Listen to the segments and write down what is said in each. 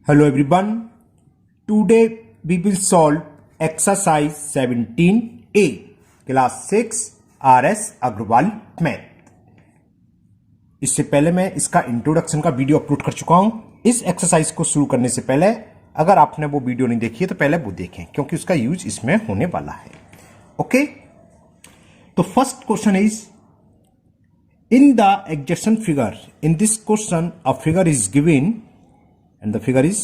Hello everyone. Today we will solve exercise 17A class 6 RS Agarwal math. इससे पहले मैं इसका इंट्रोडक्शन का वीडियो अपलोड कर चुका हूं। इस एक्सरसाइज को शुरू करने से पहले अगर आपने वो वीडियो नहीं देखी है तो पहले वो देखें क्योंकि उसका यूज इसमें होने वाला है। ओके, तो first question is in the adjacent figure. In this question a figure is given and the figure is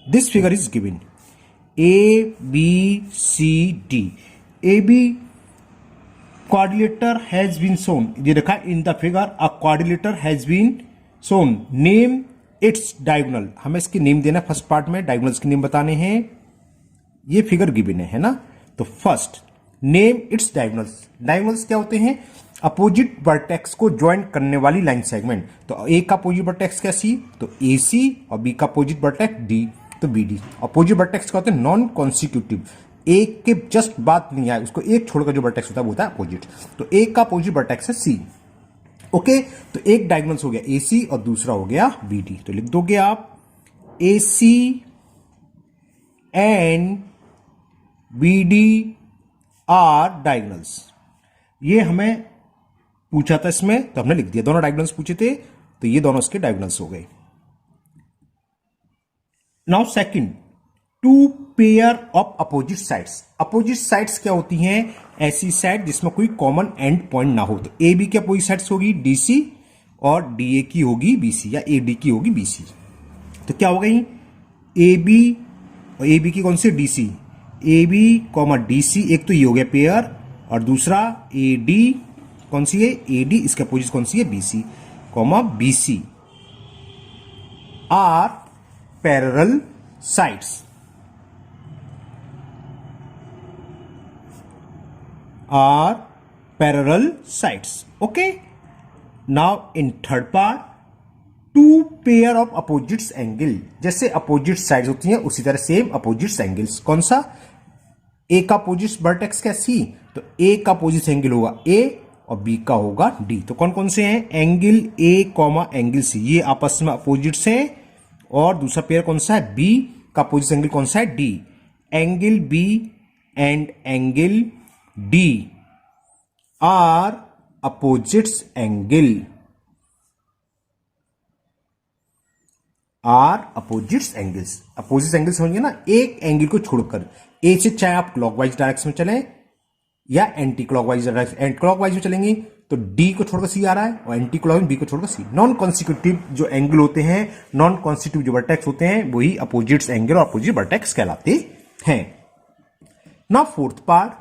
this figure is given A B C D AB quadrilateral has been shown। ये देखा in the figure a quadrilateral has been shown, name its diagonal। हमें इसकी name देना first part में, diagonals की name बताने हैं। ये फिगर गिवन है ना, तो first name it's diagonals. Diagonals क्या होते हैं? अपोजिट वर्टेक्स को ज्वाइन करने वाली लाइन सेगमेंट। तो ए का अपोजिट वर्टेक्स क्या सी, तो ए सी, और बी का अपोजिट वर्टेक्स डी, तो बी डी। अपोजिट वर्टेक्स क्या होते हैं? नॉन कॉन्सिक्यूटिव, एक के जस्ट बाद नहीं आए, उसको एक छोड़कर जो वर्टेक्स होता है वो होता है अपोजिट। तो एक का अपोजिट वर्टेक्स है सी। ओके, तो एक डायगोनल्स हो गया ए सी और दूसरा हो गया बी डी। तो लिख दोगे आप A C and B D are diagonals. ये हमें पूछा था इसमें, तो हमने लिख दिया। दोनों डायगोनल्स पूछे थे तो ये दोनों इसके डायगोनल्स हो गए। Now second, two pair of opposite sides. Opposite sides क्या होती हैं? ऐसी साइड जिसमें कोई कॉमन एंड पॉइंट ना हो। तो ए बी की अपोजिट साइड्स होगी डीसी और डीए की होगी बीसी, या ए डी की होगी बीसी। तो क्या हो गई? ए बी और ए बी की कौन सी? DC. A B comma DC, एक तो ये हो गया पेयर, और दूसरा ए डी कौन सी है? A D. इसके अपोजिट कौन सी है? BC comma BC are parallel sides. Are parallel sides. Okay, now in third part, two pair of opposites angle. जैसे अपोजिट साइड्स होती हैं उसी तरह सेम अपोजिट्स एंगल्स। कौन सा? ए का अपोजिट वर्टेक्स क्या? सी। तो ए का अपोजिट एंगल होगा ए और बी का होगा डी। तो कौन कौन से हैं? Angle A comma angle C, ये आपस में अपोजिट्स हैं। और दूसरा पेयर कौन सा है? बी का अपोजिट एंगल कौन सा है? D. Angle B and angle D are opposites angle. Are opposites angles. Opposite angle समझिए ना, एक एंगल को छोड़कर ए से चाहे आप क्लॉकवाइज डायरेक्शन में चलें या anti clockwise direction, anti clockwise में चलेंगे तो डी को छोड़कर सी आ रहा है, और एंटी क्लॉकवाइज बी को छोड़कर सी। नॉन कॉन्सिक्यूटिव जो एंगल होते हैं, नॉन कॉन्सिक्यूटिव जो वर्टेक्स होते हैं, वही अपोजिट्स एंगल और अपोजिट वर्टेक्स कहलाते हैं। Now fourth part,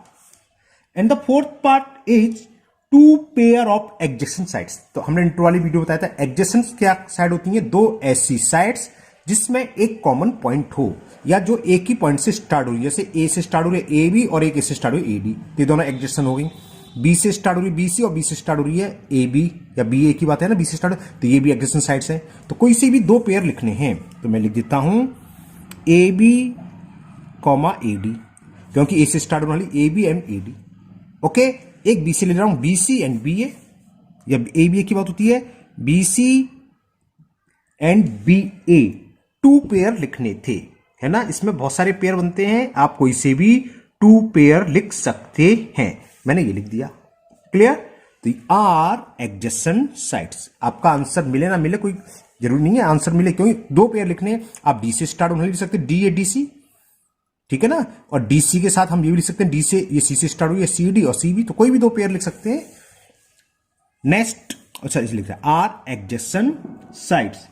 and the fourth part is two pair of adjacent sides. तो हमने इंट्रो वाली वीडियो बताया था, एडजेसेंट क्या साइड होती है? दो ऐसी साइड्स जिसमें एक कॉमन पॉइंट हो, या जो एक ही पॉइंट से स्टार्ट हो रही है। जैसे ए से स्टार्ट हो रही है ए बी और एक ए से स्टार्ट हो रही है ए डी, ये दोनों एडजेसेंट हो गई। बी से स्टार्ट हो रही है बी सी और बी से स्टार्ट हो रही है ए बी, या बी ए की बात है ना, बी से स्टार्ट, तो ये भी एडजेसेंट साइड्स हैं। तो कोई से भी दो पेयर लिखने हैं तो मैं लिख देता हूं A B comma A D, क्योंकि ए से स्टार्ट होने वाली A B and A D. Okay, एक बी से ले रहा हूं B C and B A, या ए बी ए की बात होती है B C and B A. Two pair लिखने थे, है ना। इसमें बहुत सारे पेयर बनते हैं, आप कोई से भी टू पेयर लिख सकते हैं। मैंने ये लिख दिया। क्लियर? तो आर एडजेसेंट साइड्स। आपका आंसर मिले ना मिले कोई जरूरी नहीं है आंसर मिले, क्योंकि दो पेयर लिखने, आप डी से स्टार्ट होने लिख सकते डी ए डी सी, ठीक है ना। और डीसी के साथ हम ये भी लिख सकते हैं डी से, ये सी से स्टार्ट हुई है सी डी और सी बी, तो कोई भी दो पेयर लिख सकते हैं। नेक्स्ट, अच्छा इसे लिखते हैं are adjacent sides.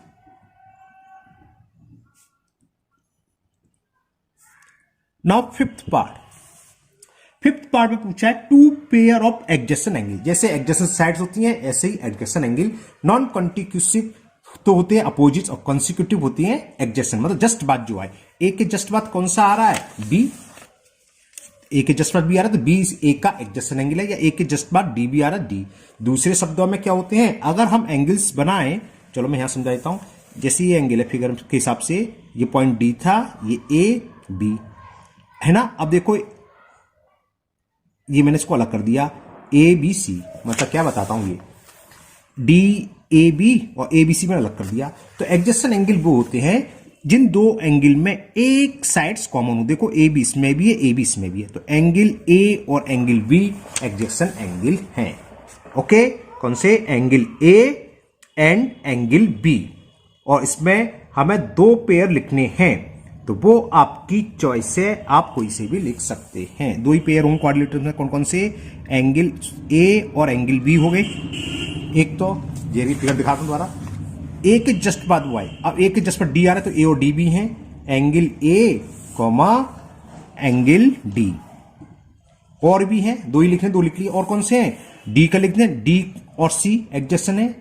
Now fifth part, fifth part में पूछा है two pair of adjacent angle. जैसे एडजेसेंट साइड्स होती हैं ऐसे ही एडजेसेंट एंगल। नॉन कॉन्टिक्यूसिव तो होते हैं अपोजिट, और कॉन्सिक्यूटिव होती हैं एडजेसेंट, मतलब जस्ट बाद जो है। ए के जस्ट बाद कौन सा आ रहा है? बी। ए के जस्ट बाद बी आ रहा है तो बी ए का एडजेसेंट एंगल है, या ए के जस्ट बाद डी भी आ रहा है डी। दूसरे शब्दों में क्या होते हैं, अगर हम एंगल्स बनाएं, चलो मैं यहां समझा देता हूं। जैसे ये एंगल है फिगर के हिसाब से, ये पॉइंट डी था, ये ए बी है ना। अब देखो ये मैंने इसको अलग कर दिया ए बी सी, मतलब क्या बताता हूं, ये डी ए बी और ए बी सी में अलग कर दिया। तो एडजेसेंट एंगल वो होते हैं जिन दो एंगल में एक साइड्स कॉमन हो। देखो ए बी इसमें भी है, ए बी इसमें भी है, तो एंगल ए और एंगल बी एडजेसेंट एंगल हैं। ओके, कौन से? Angle A and angle B. और इसमें हमें दो पेयर लिखने हैं, तो वो आपकी चॉइस है, आप कोई से भी लिख सकते हैं। दो ही पेयर होंगे क्वाड्रिलेटरल में, कौन कौन से? एंगल ए और एंगल बी हो गए। एक तो ये फिगर दिखाता हूं दोबारा, ए के जस्ट बाद वाई, अब ए के जस्ट पर डी आ रहा है तो ए और डी भी हैं। Angle A comma angle D, और भी हैं, दो ही लिखने, दो लिख लिए। और कौन से हैं? डी का लिख दें, डी और सी एडजेसेंट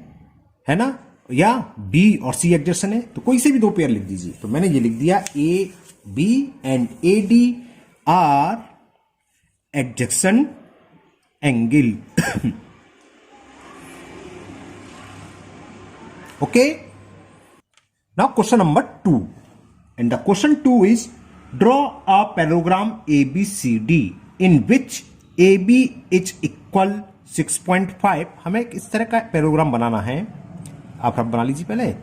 है ना, या बी और सी एडजेसेंट है, तो कोई से भी दो पेयर लिख दीजिए। तो मैंने ये लिख दिया A B and A D are adjacent angle. Okay, now question number 2, and the question 2 is draw a parallelogram A B C D in which A B is equal 6.5। हमें इस तरह का पैराग्राम बनाना है, आप बना लीजिए पहले,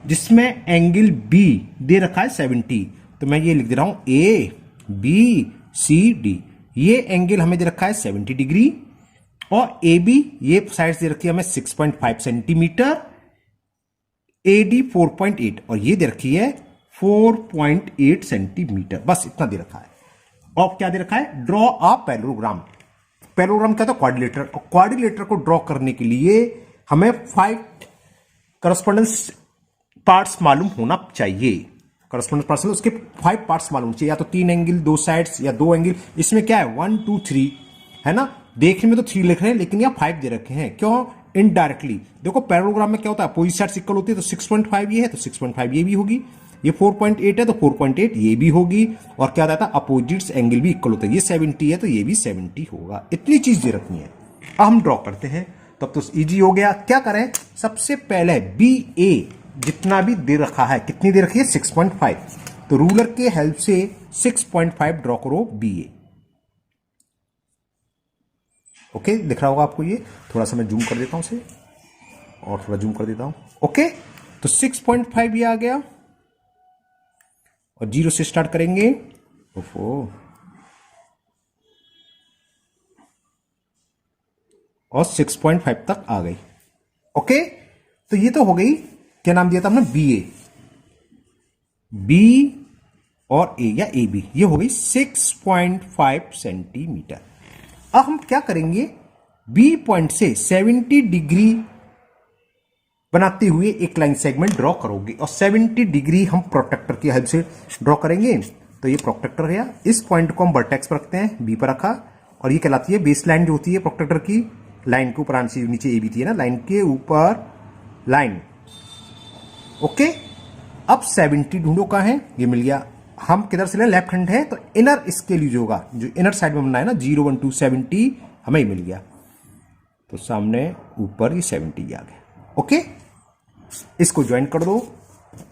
जिसमें एंगल बी दे रखा है 70। तो मैं ये लिख दे रहा हूं ए बी सी डी, ये एंगल हमें दे रखा है 70 डिग्री, और ए बी ये साइड दे रखी है हमें 6.5 सेंटीमीटर, ए डी 4.8 और ये दे रखी है 4.8 सेंटीमीटर। बस इतना दे रखा है। और क्या दे रखा है? Draw a पैराग्राम। पैराग्राम क्या था? क्वाड्रिलेटर। और क्वाड्रिलेटर को ड्रॉ करने के लिए हमें 5 करस्पॉन्डेंस पार्ट्स मालूम होना चाहिए। करस्पॉन्डेंस पार्ट्स उसके 5 पार्ट्स मालूम चाहिए, या तो 3 एंगल 2 साइड्स या 2 एंगल। इसमें क्या है? 1 2 3 है ना, देखने में तो 3 लिख रहे हैं लेकिन यहाँ 5 दे रखे हैं। क्यों? इनडायरेक्टली देखो पैराग्राम में क्या होता है, अपोजिट साइड्स इक्वल होती है, तो 6.5 ये है तो 6.5 ये भी होगी, ये 4.8 है तो 4.8 ये भी होगी, और क्या रहता है? अपोजिट्स एंगल भी इक्वल होता है, ये 70 है तो ये भी 70 होगा। इतनी चीज दे रखनी है। अब हम ड्रॉ करते हैं, तब तो इजी हो गया। क्या करें? सबसे पहले बी ए जितना भी दे रखा है, कितनी दे रखी है? 6.5, तो रूलर के हेल्प से 6.5 ड्रॉ करो बी ए। ओके, दिख रहा होगा आपको ये, थोड़ा सा मैं जूम कर देता हूं इसे, और थोड़ा जूम कर देता हूं। ओके, तो 6.5 ये आ गया, और 0 से स्टार्ट करेंगे। ओफो, और 6.5 तक आ गई। ओके, तो ये तो हो गई, क्या नाम दिया था हमने? बी ए, बी और ए या ए बी, ये हो गई 6.5 सेंटीमीटर। अब हम क्या करेंगे? बी पॉइंट से 70 डिग्री बनाते हुए एक लाइन सेगमेंट ड्रॉ करोगे, और 70 डिग्री हम प्रोट्रैक्टर की हेल्प से ड्रॉ करेंगे। तो ये प्रोट्रैक्टर है, इस पॉइंट को हम वर्टेक्स पर रखते हैं, बी पर रखा, और ये कहलाती है बेस लाइन जो होती है प्रोट्रैक्टर की। लाइन के ऊपर नीचे ए बी थी ना, लाइन के ऊपर लाइन। ओके, अब 70 ढूंढो कहां है? ये मिल गया। हम किधर से ले? लेफ्ट हैंड है, तो इनर इसके लिए जो होगा, जो इनर साइड में बनना है ना, 0 1 2 70 हमें ही मिल गया, तो सामने ऊपर ये 70 आ गया। ओके, इसको ज्वाइन कर दो,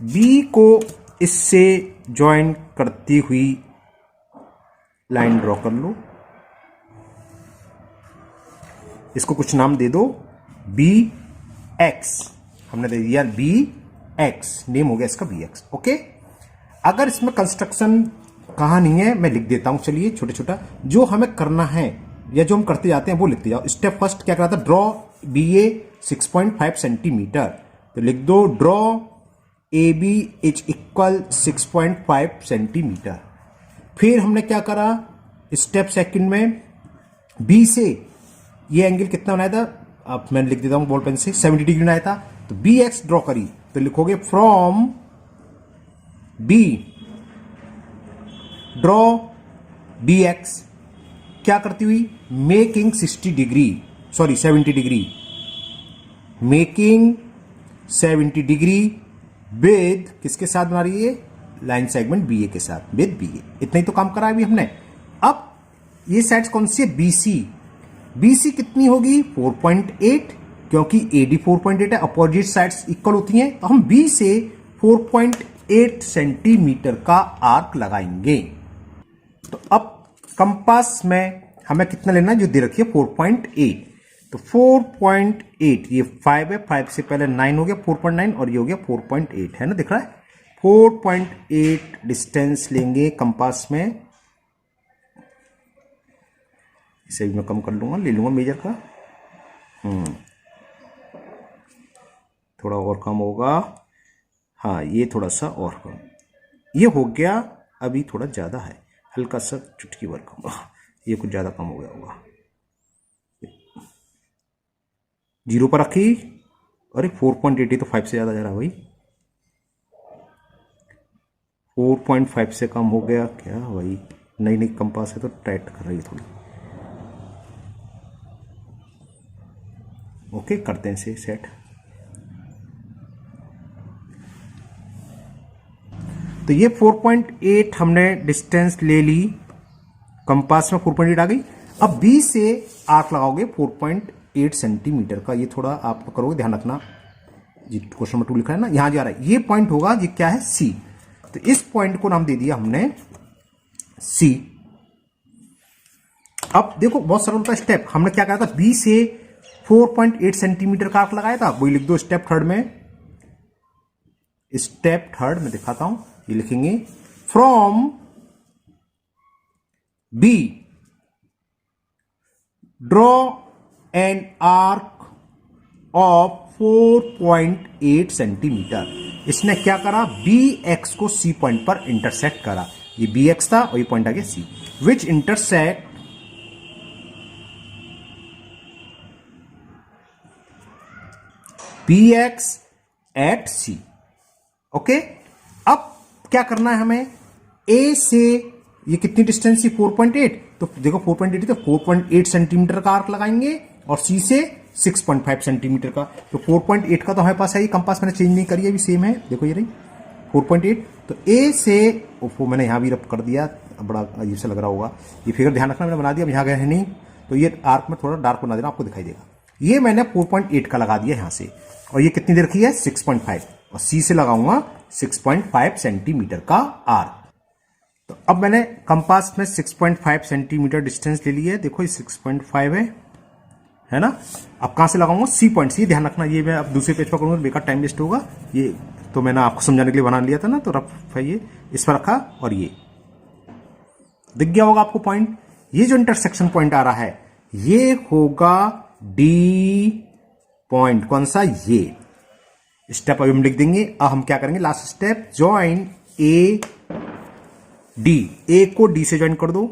बी को इससे ज्वाइन करती हुई लाइन ड्रॉ कर लो, इसको कुछ नाम दे दो, बी एक्स हमने दे दिया, बी एक्स नेम हो गया इसका, बी एक्स। ओके, अगर इसमें कंस्ट्रक्शन कहा नहीं है मैं लिख देता हूं, चलिए छोटा छोटा जो हमें करना है या जो हम करते जाते हैं वो लिखते जाओ। स्टेप फर्स्ट क्या करा था? ड्रॉ बी ए 6.5 सेंटीमीटर, तो लिख दो draw A B is equal 6.5 centimetre. फिर हमने क्या करा? स्टेप सेकंड में बी से ये एंगल कितना बनाया था? अब मैं लिख देता हूं बॉल पेन से, 70 डिग्री बनाया था, तो बी एक्स ड्रॉ करी, तो लिखोगे from B draw B X क्या करती हुई? Making 60 degree, sorry 70 degree, making 70 degree with किसके साथ बना रही है? लाइन सेगमेंट बी ए के साथ, विद बी ए। इतना ही तो काम करा अभी हमने। अब ये साइड्स कौन सी है? बी सी। बी सी कितनी होगी? 4.8, क्योंकि ए डी 4.8 है, अपोजिट साइड्स इक्वल होती हैं, तो हम बी से 4.8 सेंटीमीटर का आर्क लगाएंगे। तो अब कंपास में हमें कितना लेना है? जो दे रखी है 4.8, तो 4.8 ये 5 है, 5 से पहले 9 हो गया 4.9 और ये हो गया 4.8 है ना, दिख रहा है 4.8 डिस्टेंस लेंगे कंपास में। इसे भी मैं कम कर लूंगा, ले लूंगा मेजर का, थोड़ा और कम होगा, हाँ ये थोड़ा सा और कम, ये हो गया, अभी थोड़ा ज़्यादा है, हल्का सा चुटकी भर कम, ये कुछ ज़्यादा कम हो गया होगा, 0 पर रखी, अरे 4.8 तो 5 से ज़्यादा जा रहा है भाई, 4.5 से कम हो गया क्या भाई, नई नई कंपास है तो टाइट कर रही है थोड़ी, ओके करते हैं इसे सेट। तो ये 4.8 हमने डिस्टेंस ले ली, कंपास में 4.8 आ गई। अब बी से आर्क लगाओगे 4.8 सेंटीमीटर का, ये थोड़ा आप करोगे ध्यान रखना, क्वेश्चन नंबर 2 लिखा है ना, यहां जा रहा है, ये पॉइंट होगा, ये क्या है सी, तो इस पॉइंट को नाम दे दिया हमने सी। अब देखो बहुत सरल था स्टेप, हमने क्या कहा था, बी से 4.8 सेंटीमीटर का आर्क लगाया था, वही लिख दो स्टेप थर्ड में, स्टेप थर्ड में दिखाता हूं, ये लिखेंगे from B draw an arc of 4.8 centimetre. इसने क्या करा, बी एक्स को सी पॉइंट पर इंटरसेक्ट करा, ये बी एक्स था और ये पॉइंट आ गया C, which intersect B X at C. Okay, अब क्या करना है हमें, ए से ये कितनी डिस्टेंस थी 4.8, तो देखो 4.8 तो 4.8 सेंटीमीटर का आर्क लगाएंगे और सी से 6.5 सेंटीमीटर का, तो 4.8 का तो हमारे पास है, ये कंपास मैंने चेंज नहीं करी अभी, सेम है, देखो ये रही 4.8। तो ए से वो मैंने यहां भी रब कर दिया, बड़ा अजीब सा लग रहा होगा ये फिगर, ध्यान रखना मैंने बना दिया, अब यहां गया है नहीं, तो ये आर्क में थोड़ा डार्क बना देना, आपको दिखाई देगा, ये मैंने 4.8 का लगा दिया यहां से, और ये कितनी देर की है 6.5, और सी से लगाऊंगा 6.5 सेंटीमीटर का आर्क। तो अब मैंने कंपास में 6.5 सेंटीमीटर डिस्टेंस ले लिया है, देखो ये 6.5 है ना। अब कहां से लगाऊंगा, सी पॉइंट से, ध्यान रखना, ये मैं अब दूसरे पेज पर करूंगा बेकार टाइम वेस्ट होगा, ये तो मैंने आपको समझाने के लिए बना लिया था ना, तो रफ है ये, इस पर रखा और ये दिख गया होगा आपको पॉइंट, ये जो इंटरसेक्शन पॉइंट आ रहा है ये होगा डी पॉइंट, कौन सा, ये स्टेप अभी हम लिख देंगे। अब हम क्या करेंगे, last step, join A D, A को डी से ज्वाइन कर दो,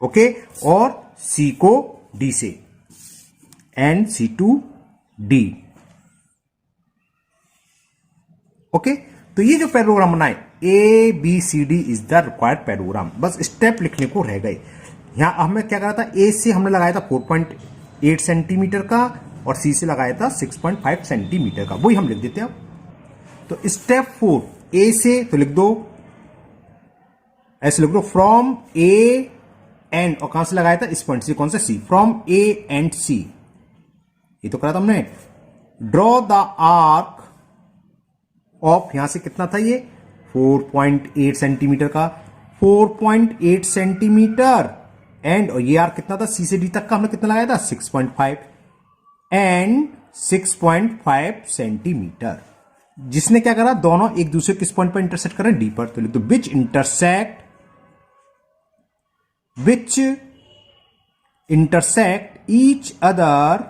ओके, और सी को डी से, and C to D, okay. तो ये जो पैराग्राम बनाए A B C D is the required parallelogram, बस स्टेप लिखने को रह गए। यहां हमने क्या करा था, ए से हमने लगाया था 4.8 सेंटीमीटर का और सी से लगाया था 6.5 सेंटीमीटर का, वही हम लिख देते हैं। तो स्टेप 4, ए से तो लिख दो, ऐसे लिख दो, फ्रॉम ए एंड, और कहां से लगाया था, इस पॉइंट से, कौन सा, सी, फ्रॉम ए एंड सी, ये तो करा था हमने। ड्रॉ द आर्क ऑफ, यहां से कितना था ये 4.8 सेंटीमीटर का, 4.8 सेंटीमीटर, एंड, और ये आर्क कितना था, सी से डी तक का हमने कितना लगाया था 6.5 एंड 6.5 सेंटीमीटर। जिसने क्या करा, दोनों एक दूसरे किस पॉइंट पर इंटरसेक्ट कर रहे हैं, डी पर, तो लिख दो which intersect each other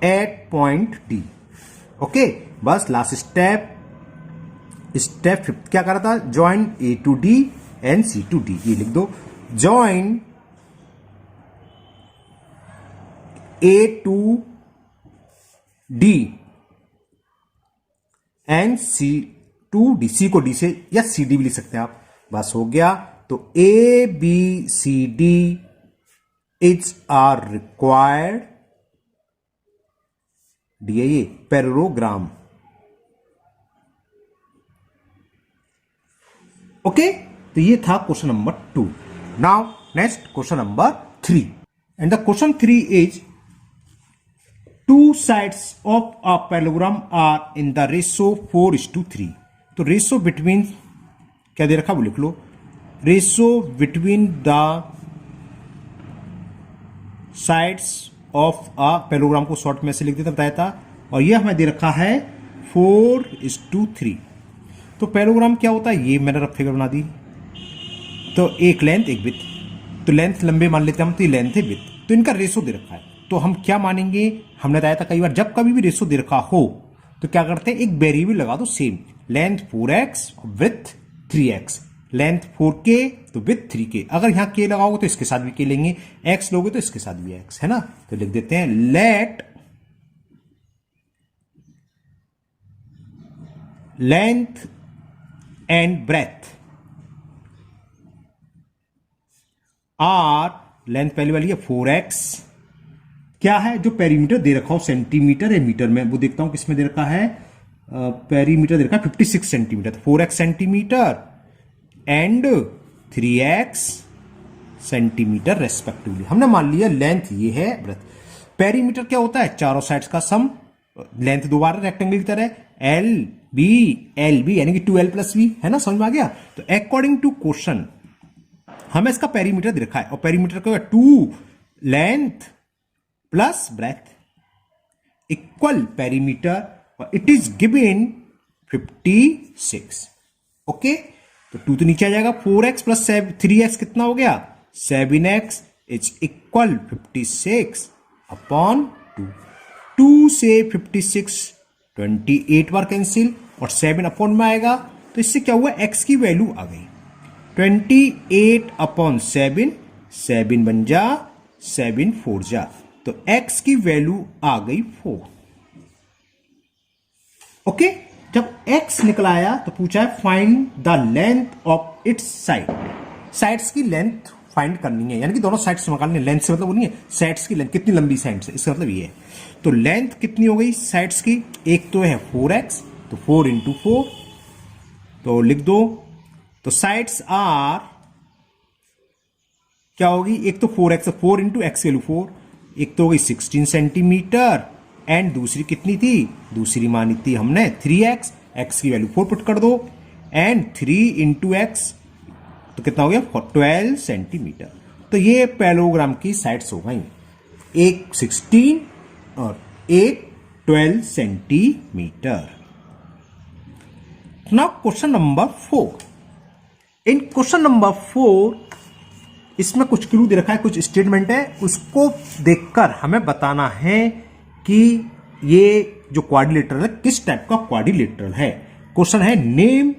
at point D. Okay, बस लास्ट स्टेप, स्टेप 5 क्या करा था, join A to D and C to D, ये लिख दो, join A to D and C to D, C को डी से या सी डी भी लिख सकते हैं आप, बस हो गया। तो A B C D is are required, D है ये, पैराग्राम, ओके। तो ये था question number 2। Now next question number 3, and the question 3 is, two sides of a parallelogram are in the ratio 4:3। तो रेशो बिटवीन क्या दे रखा वो लिख लो, ratio between the sides of a parallelogram को शॉर्ट में से लिख देता बताया था, और यह हमें दे रखा है 4:3। तो पैरेललोग्राम क्या होता है, ये मैंने रफ फिगर बना दी। तो एक लेंथ एक विड्थ, तो लेंथ लंबे मान लेते हैं हम, तो ये लेंथ है विड्थ, तो इनका रेशो दे रखा है। तो हम क्या मानेंगे, हमने बताया था कई बार जब कभी भी रेशो दे रखा हो तो क्या करते हैं, एक वेरिएबल लगा दो same, length 4x width 3x, length 4k तो विड्थ 3k। अगर यहां k लगाओगे तो इसके साथ भी k लेंगे, x लोगे तो इसके साथ भी x, है ना। तो लिख देते हैं let length and breadth are, length पहली वाली है 4x, क्या है जो पेरीमीटर दे रखा हो सेंटीमीटर या मीटर में, वो देखता हूं किसमें दे रखा है, पेरीमीटर दे रखा है 56 सेंटीमीटर, तो 4x centimetre and 3x centimetre respectively. हमने मान लिया लेंथ ये है, ब्रेथ। पेरीमीटर क्या होता है, चारों साइड्स का सम, लेंथ दोबारा रेक्टेंगल की तरह एल बी यानी कि 2l+v, है ना, समझ में आ गया। तो अकॉर्डिंग टू क्वेश्चन हमें इसका पेरीमीटर दे रखा है, और पेरीमीटर क्या है 2 length plus breadth equal perimeter, और इट इज गिवन 56। ओके, तो 2 तो नीचे आ जाएगा, 4x प्लस 3x कितना हो गया 7x इज इक्वल 56 अपॉन 2। 2 से 56 28 बार कैंसिल, और 7 अपॉन में आएगा, तो इससे क्या हुआ, x की वैल्यू आ गई 28 अपॉन 7, 7 बन जा 7 4 जा, तो x की वैल्यू आ गई 4। ओके, जब x निकला आया तो पूछा है find the length of its side. Sides की लेंथ फाइंड करनी है, यानी कि दोनों साइड्स निकालनी है। लेंथ से मतलब वो नहीं है, साइड्स की लेंथ कितनी लंबी साइड से, इसका मतलब ये है। तो लेंथ कितनी हो गई साइड्स की, एक तो है 4x, तो 4 × 4, तो लिख दो। तो साइड्स आर क्या होगी, एक तो 4x, 4 × x वैल्यू 4, एक तो हो गई 16 सेंटीमीटर, एंड दूसरी कितनी थी, दूसरी मानी थी हमने 3x, x की वैल्यू 4 पुट कर दो, एंड 3 × x तो कितना हो गया 12 सेंटीमीटर। तो ये पैरेललोग्राम की साइड्स हो गई, एक 16 और एक 12 सेंटीमीटर। Now question number 4। इन क्वेश्चन नंबर 4 इसमें कुछ क्लू दे रखा है, कुछ स्टेटमेंट है, उसको देखकर हमें बताना है कि ये जो क्वाड्रिलेटरल है किस टाइप का क्वाड्रिलेटरल है। क्वेश्चन है name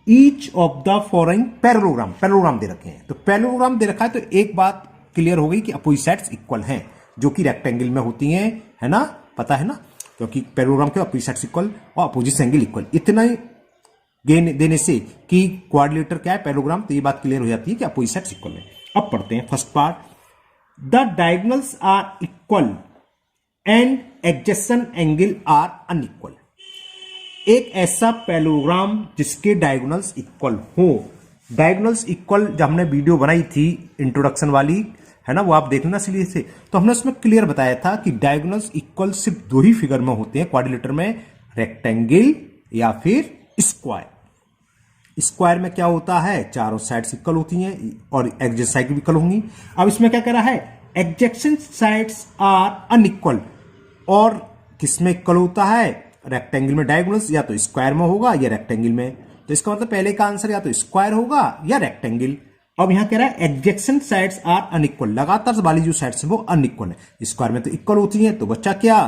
each of the following parallelogram. Parallelogram दे रखे हैं, तो पैरेललोग्राम दे रखा है, तो एक बात क्लियर हो गई कि अपोजिट साइड्स इक्वल हैं, जो कि रेक्टेंगल में होती हैं, है ना, पता है ना, क्योंकि पैरेललोग्राम के अपोजिट साइड्स इक्वल और अपोजिट एंगल इक्वल। इतना ही गेन देने से कि क्वाड्रिलेटर क्या है पैरेललोग्राम, तो ये बात क्लियर हो जाती है कि अपोजिट साइड्स इक्वल है। अब पढ़ते हैं first part. The diagonals are equal and adjacent angle are unequal. एक ऐसा पैरेललोग्राम जिसके डायगोनल्स इक्वल हो। डायगोनल्स इक्वल जब हमने वीडियो बनाई थी इंट्रोडक्शन वाली, है ना, वो आप देखना इसलिए से, तो हमने उसमें क्लियर बताया था कि डायगोनल्स इक्वल सिर्फ दो ही फिगर में होते हैं क्वाड्रिलेटर में, रेक्टेंगल या फिर स्क्वायर। स्क्वायर में क्या होता है, चारों साइड्स इक्वल होती हैं और एडजेसेंट साइड भी इक्वल होंगी। अब इसमें क्या कह रहा है, एडजेसेंट साइड्स आर अनइक्वल, और किसमें इक्वल होता है, रेक्टेंगल में डायगोनल्स या तो स्क्वायर में होगा या रेक्टेंगल में। तो इसका मतलब पहले का आंसर या तो स्क्वायर होगा या रेक्टेंगल। अब यहां कह रहा है एडजेसेंट साइड्स आर अनइक्वल, लगातार वाली जो साइड्स है वो अनइक्वल है। स्क्वायर में तो इक्वल होती है, तो बच्चा क्या,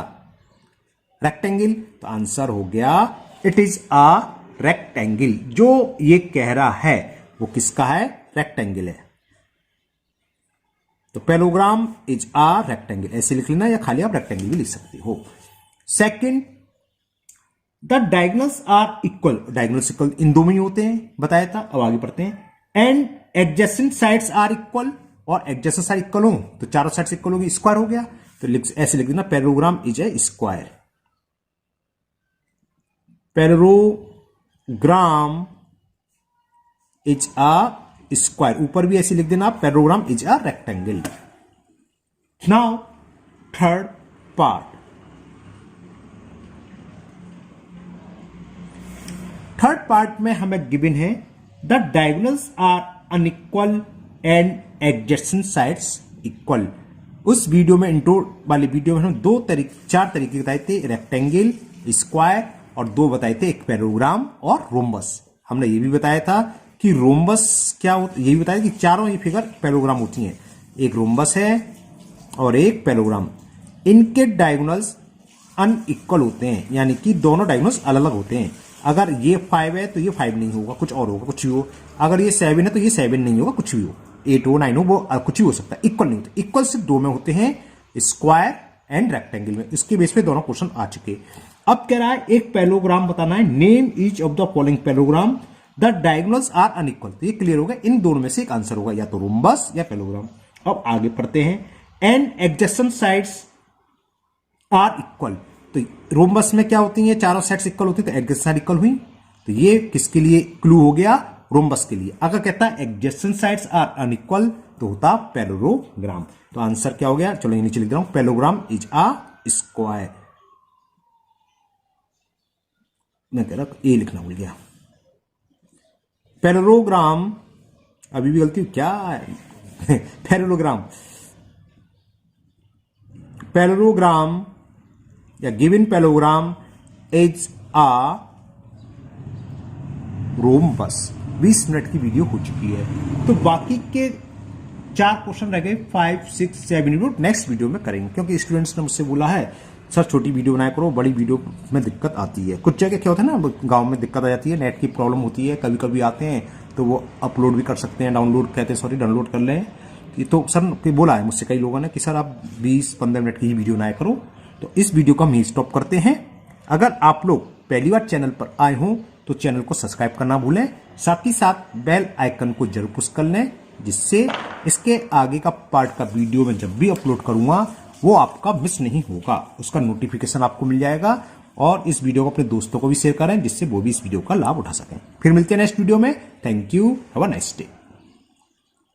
रेक्टेंगल। तो आंसर हो गया इट इज अ रेक्टेंगल। जो ये कह रहा है वो किसका है, रेक्टेंगल है। तो पैरेललोग्राम इज अ रेक्टेंगल, ऐसे लिख लेना, या खाली आप रेक्टेंगल भी लिख सकते हो। Second, the diagonals are equal. Diagonals equal इन दो में ही होते हैं, बताया था। अब आगे पढ़ते हैं। And adjacent sides are equal, और एडजेसेंट साइड इक्वल हो तो चारों साइड्स इक्वल होगी, स्क्वायर हो गया। तो ऐसे लिख देना, parallelogram is a square. Parallelogram is a square, ऊपर भी ऐसे लिख देना, parallelogram is a rectangle. Now third part. Third part में हमें गिवन है the diagonals are unequal and adjacent sides equal. उस वीडियो में इंट्रो वाले वीडियो में हम चार तरीके बताए थे, रेक्टेंगल, स्क्वायर और दो बताए थे, एक पैराग्राम और रोम्बस। हमने ये भी बताया था कि रोम्बस क्या होता है, ये भी बताया कि चारों ये फिगर पैराग्राम होती हैं, एक रोम्बस है और एक पैराग्राम। इनके डायगोनल्स अनइक्वल होते हैं, यानी कि दोनों डायगोनल्स अलग अलग होते हैं। अगर ये 5 है तो ये 5 नहीं होगा, कुछ और होगा, कुछ भी हो। अगर ये 7 है तो ये 7 नहीं होगा, कुछ भी हो। 8 हो 9 हो, वो कुछ भी हो सकता है, इक्वल नहीं होता। इक्वल सिर्फ दो में होते हैं, स्क्वायर एंड रेक्टेंगल में। इसके बेस पे दोनों क्वेश्चन आ चुके। अब कह रहा है एक पैराग्राम बताना है, name each of the following parallelogram the diagonals are unequal. तो ये क्लियर होगा, इन दोनों में से एक आंसर होगा, या तो रोम्बस या पैराग्राम। अब आगे पढ़ते हैं, and adjacent sides are equal. तो रोम्बस में क्या होती है, चारों साइड्स इक्वल होती है, तो एडजेसेंट साइड इक्वल हुई। तो ये किसके लिए क्लू हो गया, रोम्बस के लिए। अगर कहता है एडजेसेंट साइड्स आर अनइक्वल तो होता पैरेललोग्राम। तो आंसर क्या हो गया, चलो नीचे लिख रहा हूं, पैरेललोग्राम इज अ स्क्वायर। मैं कह रहा ए लिखना भूल गया, पैरेललोग्राम, अभी भी गलती क्या है पैरेललोग्राम या given parallelogram is a rhombus. 20 minute की वीडियो हो चुकी है, तो बाकी के 4 क्वेश्चन रह गए, 5, 6, 7 नेक्स्ट वीडियो में करेंगे, क्योंकि स्टूडेंट्स ने मुझसे बोला है सर छोटी वीडियो बनाया करो, बड़ी वीडियो में दिक्कत आती है। कुछ जगह क्या होता है ना, गांव में दिक्कत आ जाती है, नेट की प्रॉब्लम होती है, कभी कभी आते हैं तो वो अपलोड भी कर सकते हैं, डाउनलोड कर लें। तो सर बोला है मुझसे कई लोगों ने कि सर आप 20-15 मिनट की ही वीडियो बनाया करो। तो इस वीडियो को हम ही स्टॉप करते हैं। अगर आप लोग पहली बार चैनल पर आए हों तो चैनल को सब्सक्राइब करना भूलें, साथ ही साथ बेल आइकन को जरूर पुश कर लें, जिससे इसके आगे का पार्ट का वीडियो में जब भी अपलोड करूंगा वो आपका मिस नहीं होगा, उसका नोटिफिकेशन आपको मिल जाएगा। और इस वीडियो को अपने दोस्तों को भी शेयर करें, जिससे वो भी इस वीडियो का लाभ उठा सकें। फिर मिलते हैं नेक्स्ट वीडियो में। Thank you, have a nice day.